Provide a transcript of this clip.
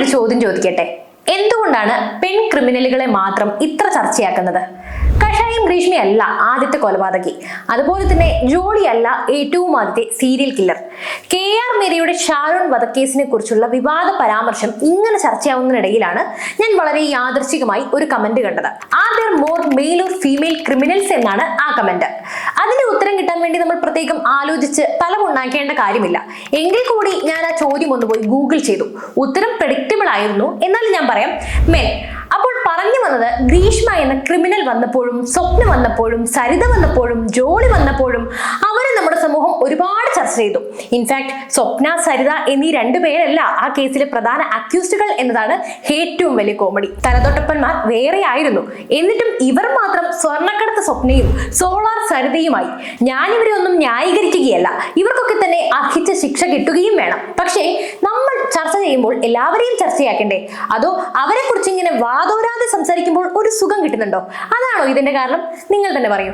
ഞാനൊരു ചോദ്യം ചോദിക്കട്ടെ. എന്തുകൊണ്ടാണ് പെൺ ക്രിമിനലുകളെ മാത്രം ഇത്ര ചർച്ചയാക്കുന്നത്? കഷായം ഗ്രീഷ്മയല്ല ആദ്യത്തെ കൊലപാതകി, അതുപോലെ തന്നെ ജോളിയല്ല ഏറ്റവും ആദ്യത്തെ സീരിയൽ കില്ലർ. KR മീരയുടെ ഷാരോൺ വധക്കേസിനെ കുറിച്ചുള്ള വിവാദ പരാമർശം ഇങ്ങനെ ചർച്ചയാവുന്നതിനിടയിലാണ് ഞാൻ വളരെ യാദൃശ്ചികമായി ഒരു കമന്റ് കണ്ടത്. Are there more male or female criminals എന്നാണ് ആ കമന്റ്. അതിന്റെ ഉത്തരം കിട്ടാൻ വേണ്ടി നമ്മൾ പ്രത്യേകം ആലോചിച്ച് തലമുണ്ടാക്കേണ്ട കാര്യമില്ല. എങ്കിൽ കൂടി ഞാൻ ആ ചോദ്യം ഒന്ന് പോയി ഗൂഗിൾ ചെയ്തു. ഉത്തരം പ്രെഡിക്റ്റബിൾ ആയിരുന്നു. എന്നാൽ ഞാൻ പറയാം, മെൻ. അപ്പോൾ പറഞ്ഞു വന്നത്, ഗ്രീഷ്മ എന്ന ക്രിമിനൽ വന്നപ്പോഴും, സ്വപ്ന വന്നപ്പോഴും, സരിത വന്നപ്പോഴും, ജോളി വന്നപ്പോഴും അവരെ നമ്മുടെ സമൂഹം ഒരുപാട് ചർച്ച ചെയ്തു. ഇൻഫാക്ട് സ്വപ്ന, സരിത എന്നീ രണ്ടുപേരല്ല ആ കേസിലെ പ്രധാന അക്യൂസ്ഡുകൾ എന്നതാണ് ഏറ്റവും വലിയ കോമഡി. തലതൊട്ടപ്പന്മാർ വേറെ ആയിരുന്നു, എന്നിട്ടും ഇവർ മാത്രം സ്വർണ്ണക്കടത്ത് സ്വപ്നയും സോളാർ സരിതയുമായി. ഞാനിവരെ ഒന്നും ന്യായീകരിക്കുകയല്ല, ഇവർക്കൊക്കെ തന്നെ അർഹിച്ച ശിക്ഷ കിട്ടുകയും വേണം. പക്ഷേ നമ്മൾ ചർച്ച ചെയ്യുമ്പോൾ എല്ലാവരെയും ചർച്ചയാക്കണ്ടേ? അതോ അവരെ കുറിച്ച് ഇങ്ങനെ വാദോരാതെ സംസാരിക്കുമ്പോൾ ഒരു സുഖം കിട്ടുന്നുണ്ടോ? അതാണോ ഇതിന്റെ കാരണം? നിങ്ങൾ തന്നെ പറയൂ.